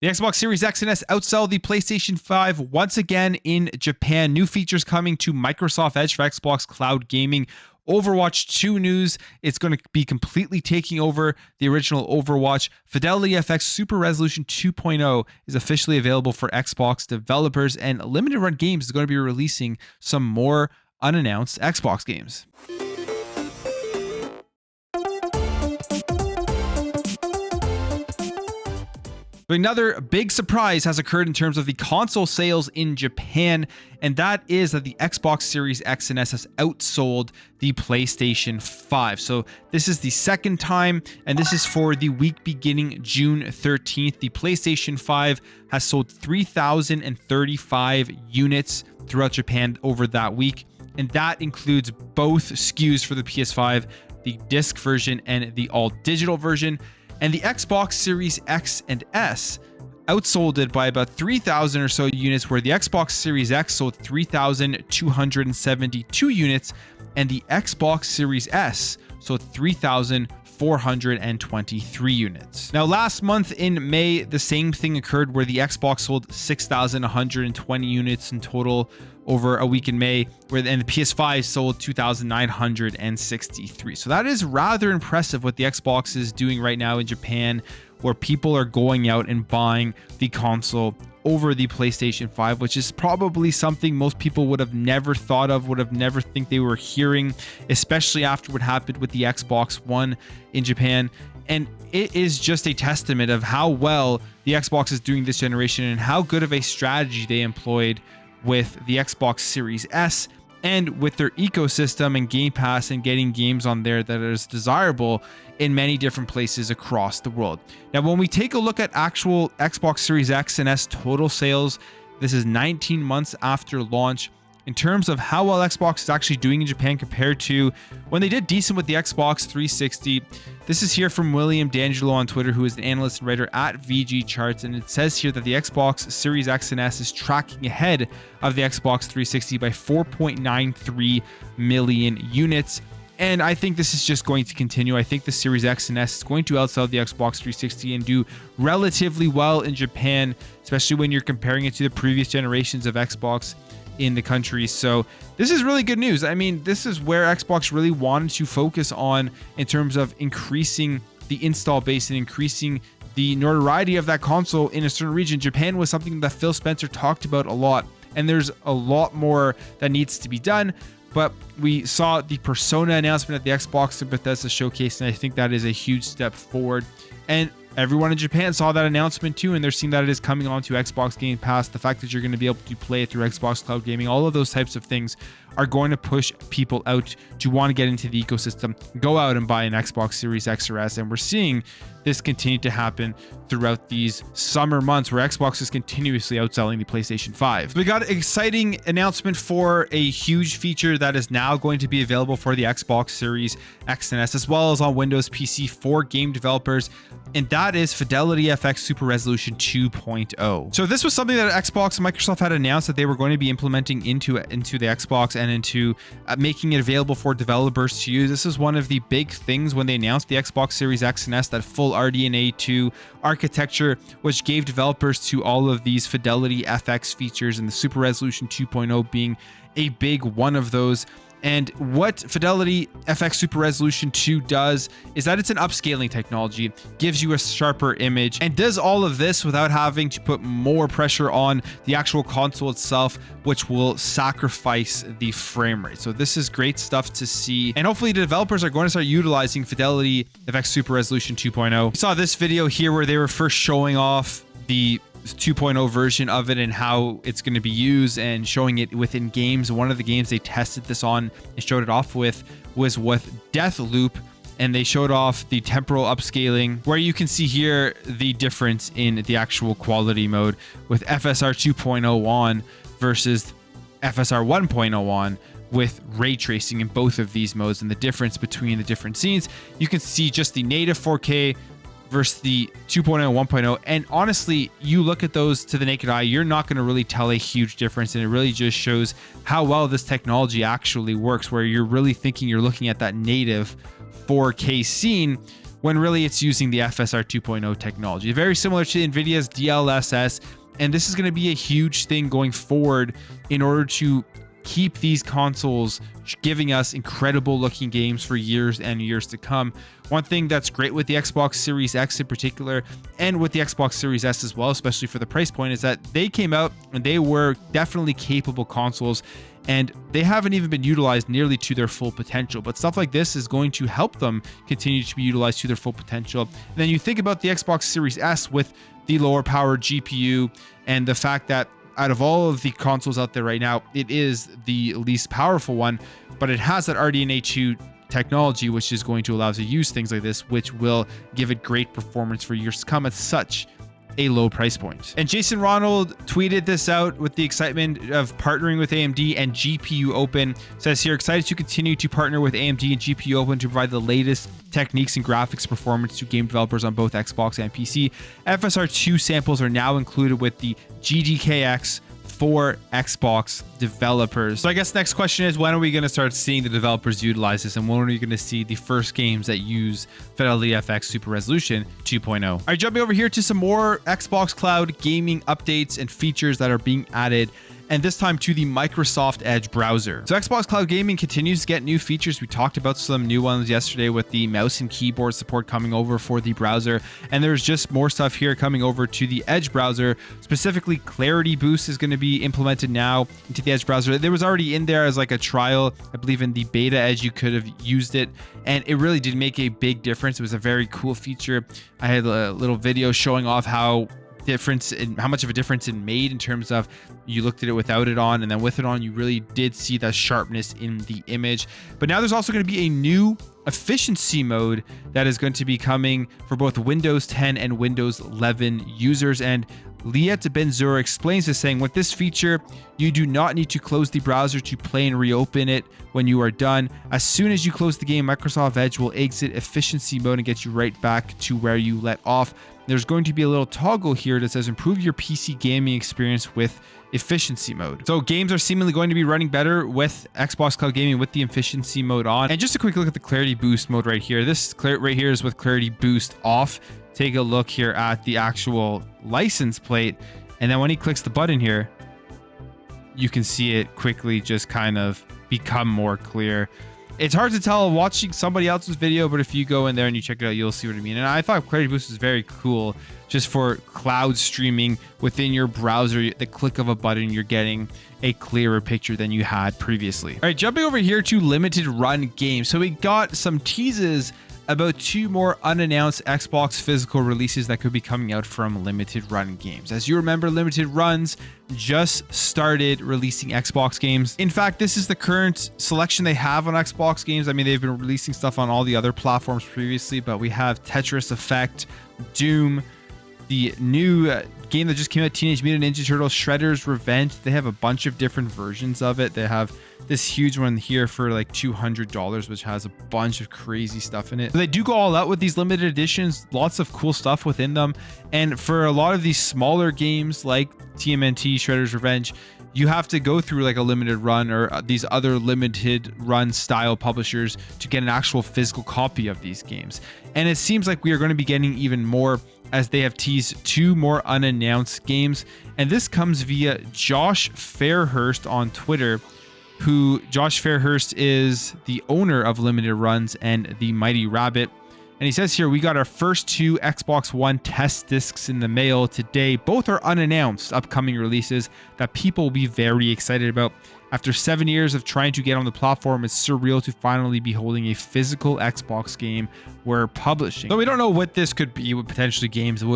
The Xbox Series X and S outsell the PlayStation 5 once again in Japan. New features coming to Microsoft Edge for Xbox Cloud Gaming. Overwatch 2 news, it's going to be completely taking over the original Overwatch. Fidelity FX Super Resolution 2.0 is officially available for Xbox developers, and Limited Run Games is going to be releasing some more unannounced Xbox games. But another big surprise has occurred in terms of the console sales in Japan, and that is that the Xbox Series X and S has outsold the PlayStation 5. So this is the second time, and this is for the week beginning June 13th. The PlayStation 5 has sold 3,035 units throughout Japan over that week, and that includes both SKUs for the PS5, the disc version and the all-digital version. And the Xbox Series X and S outsold it by about 3,000 or so units, where the Xbox Series X sold 3,272 units, and the Xbox Series S sold 3,423 units. Now, last month in May, the same thing occurred where the Xbox sold 6,120 units in total over a week in May, and the PS5 sold 2,963. So that is rather impressive what the Xbox is doing right now in Japan, where people are going out and buying the console over the PlayStation 5, which is probably something most people would have never thought of, would have never think they were hearing, especially after what happened with the Xbox One in Japan. And it is just a testament of how well the Xbox is doing this generation and how good of a strategy they employed with the Xbox Series S and with their ecosystem and Game Pass and getting games on there that is desirable in many different places across the world. Now, when we take a look at actual Xbox Series X and S total sales, this is 19 months after launch. In terms of how well Xbox is actually doing in Japan compared to when they did decent with the Xbox 360, this is here from William D'Angelo on Twitter, who is an analyst and writer at VG Charts, and it says here that the Xbox Series X and S is tracking ahead of the Xbox 360 by 4.93 million units. And I think this is just going to continue. I think the Series X and S is going to outsell the Xbox 360 and do relatively well in Japan, especially when you're comparing it to the previous generations of Xbox in the country. So this is really good news. I mean, this is where Xbox really wanted to focus on in terms of increasing the install base and increasing the notoriety of that console in a certain region. Japan was something that Phil Spencer talked about a lot, and there's a lot more that needs to be done. But we saw the Persona announcement at the Xbox and Bethesda showcase, and I think that is a huge step forward. And everyone in Japan saw that announcement too, and they're seeing that it is coming onto Xbox Game Pass. The fact that you're going to be able to play it through Xbox Cloud Gaming, all of those types of things are going to push people out to want to get into the ecosystem, go out and buy an Xbox Series X or S. And we're seeing this continue to happen throughout these summer months, where Xbox is continuously outselling the PlayStation 5. We got an exciting announcement for a huge feature that is now going to be available for the Xbox Series X and S, as well as on Windows PC for game developers, and that is Fidelity FX Super Resolution 2.0. So this was something that Xbox and Microsoft had announced that they were going to be implementing into the Xbox and into making it available for developers to use. This is one of the big things when they announced the Xbox Series X and S, that full RDNA 2 architecture, which gave developers to all of these Fidelity FX features, and the Super Resolution 2.0 being a big one of those. And what Fidelity FX Super Resolution 2 does is that it's an upscaling technology, gives you a sharper image, and does all of this without having to put more pressure on the actual console itself, which will sacrifice the frame rate. So this is great stuff to see, and hopefully the developers are going to start utilizing Fidelity FX Super Resolution 2.0. We saw this video here where they were first showing off the 2.0 version of it and how it's going to be used, and showing it within games. One of the games they tested this on and showed it off with was with Deathloop, and they showed off the temporal upscaling, where you can see here the difference in the actual quality mode with FSR 2.0 on versus FSR 1.0 on, with ray tracing in both of these modes, and the difference between the different scenes. You can see just the native 4K versus the 2.0 and 1.0. And honestly, you look at those to the naked eye, you're not going to really tell a huge difference. And it really just shows how well this technology actually works, where you're really thinking you're looking at that native 4K scene when really it's using the FSR 2.0 technology. Very similar to NVIDIA's DLSS, and this is going to be a huge thing going forward in order to keep these consoles giving us incredible looking games for years and years to come. One thing that's great with the Xbox Series X in particular, and with the Xbox Series S as well, especially for the price point, is that they came out and they were definitely capable consoles, and they haven't even been utilized nearly to their full potential. But stuff like this is going to help them continue to be utilized to their full potential. And then you think about the Xbox Series S with the lower power GPU and the fact that out of all of the consoles out there right now, it is the least powerful one, but it has that RDNA 2 technology, which is going to allow us to use things like this, which will give it great performance for years to come at such a low price point. And Jason Ronald tweeted this out with the excitement of partnering with AMD and GPU Open. Says here, excited to continue to partner with AMD and GPU Open to provide the latest techniques and graphics performance to game developers on both Xbox and PC. FSR2 samples are now included with the GDKX for Xbox developers. So I guess the next question is, when are we going to start seeing the developers utilize this, and when are we going to see the first games that use Fidelity FX Super Resolution 2.0? All right, jumping over here to some more Xbox Cloud gaming updates and features that are being added, and this time to the Microsoft Edge browser. So Xbox Cloud Gaming continues to get new features. We talked about some new ones yesterday with the mouse and keyboard support coming over for the browser, and there's just more stuff here coming over to the Edge browser. Specifically, Clarity Boost is going to be implemented now into the Edge browser. There was already in there as like a trial, I believe in the beta Edge you could have used it, and it really did make a big difference. It was a very cool feature. I had a little video showing off how much of a difference it made in terms of you looked at it without it on, and then with it on you really did see that sharpness in the image. But now there's also going to be a new efficiency mode that is going to be coming for both Windows 10 and Windows 11 users, and Liet Benzura explains this, saying, with this feature, you do not need to close the browser to play and reopen it when you are done. As soon as you close the game, Microsoft Edge will exit efficiency mode and get you right back to where you let off. There's going to be a little toggle here that says improve your PC gaming experience with efficiency mode. So games are seemingly going to be running better with Xbox Cloud Gaming with the efficiency mode on. And just a quick look at the Clarity Boost mode right here. This right here is with Clarity Boost off. Take a look here at the actual license plate, and then when he clicks the button here, you can see it quickly just kind of become more clear. It's hard to tell watching somebody else's video, but if you go in there and you check it out, you'll see what I mean. And I thought Clarity Boost was very cool just for cloud streaming within your browser. The click of a button, you're getting a clearer picture than you had previously. All right, jumping over here to limited run games. So we got some teases about 2 more unannounced Xbox physical releases that could be coming out from limited run games. As you remember, limited runs just started releasing Xbox games. In fact, this is the current selection they have on Xbox games. I mean, they've been releasing stuff on all the other platforms previously, but we have Tetris Effect, Doom, the new game that just came out, Teenage Mutant Ninja Turtles Shredder's Revenge. They have a bunch of different versions of it. They have this huge one here for like $200, which has a bunch of crazy stuff in it. So they do go all out with these limited editions, lots of cool stuff within them. And for a lot of these smaller games like TMNT, Shredder's Revenge, you have to go through like a limited run or these other limited run style publishers to get an actual physical copy of these games. And it seems like we are going to be getting even more, as they have teased 2 more unannounced games. And this comes via Josh Fairhurst on Twitter, who Josh Fairhurst is the owner of Limited Runs and The Mighty Rabbit. And he says here, we got our first 2 Xbox One test discs in the mail today. Both are unannounced upcoming releases that people will be very excited about. After 7 years of trying to get on the platform, it's surreal to finally be holding a physical Xbox game we're publishing. So we don't know what this could be, what potentially games they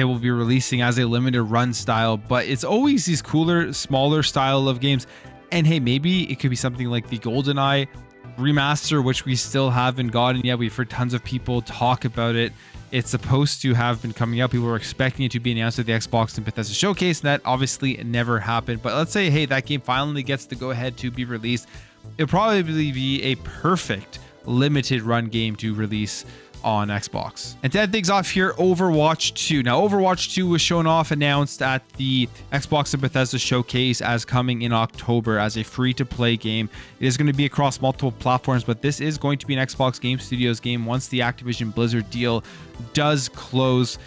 will be releasing as a limited run style, but it's always these cooler, smaller style of games. And hey, maybe it could be something like the GoldenEye remaster, which we still haven't gotten yet. We've heard tons of people talk about it. It's supposed to have been coming out. People were expecting it to be announced at the Xbox and Bethesda showcase, and that obviously never happened. But let's say, hey, that game finally gets the go ahead to be released. It'll probably be a perfect limited run game to release on Xbox. And to end things off here, Overwatch 2. Now, Overwatch 2 was shown off, announced at the Xbox and Bethesda showcase as coming in October as a free-to-play game. It is going to be across multiple platforms, but this is going to be an Xbox Game Studios game once the Activision Blizzard deal does close.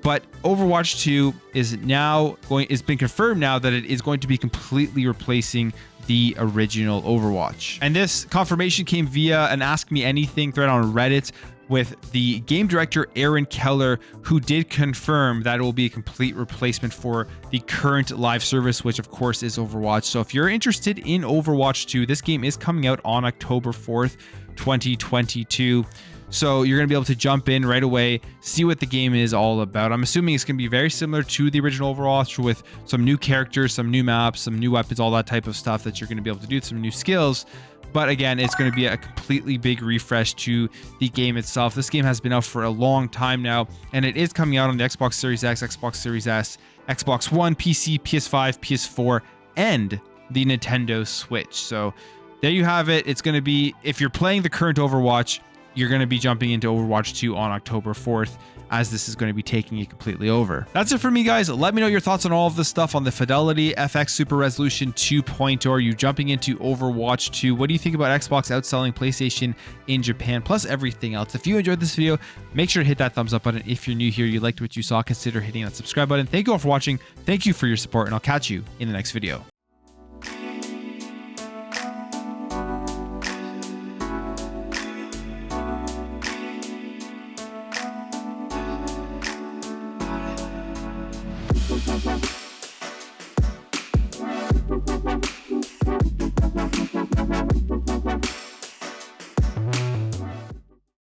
But Overwatch 2 is now it's been confirmed now that it is going to be completely replacing the original Overwatch. And this confirmation came via an Ask Me Anything thread on Reddit with the game director Aaron Keller, who did confirm that it will be a complete replacement for the current live service, which of course is Overwatch. So if you're interested in Overwatch 2, this game is coming out on October 4th, 2022. So you're going to be able to jump in right away, see what the game is all about. I'm assuming it's going to be very similar to the original Overwatch with some new characters, some new maps, some new weapons, all that type of stuff that you're going to be able to do, some new skills. But again, it's going to be a completely big refresh to the game itself. This game has been out for a long time now, and it is coming out on the Xbox Series X, Xbox Series S, Xbox One, PC, PS5, PS4, and the Nintendo Switch. So there you have it. It's going to be, if you're playing the current Overwatch, you're going to be jumping into Overwatch 2 on October 4th, as this is going to be taking it completely over. That's it for me, guys. Let me know your thoughts on all of this stuff on the Fidelity FX Super Resolution 2.0. Are you jumping into Overwatch 2? What do you think about Xbox outselling PlayStation in Japan, plus everything else? If you enjoyed this video, make sure to hit that thumbs up button. If you're new here, you liked what you saw, consider hitting that subscribe button. Thank you all for watching. Thank you for your support, and I'll catch you in the next video.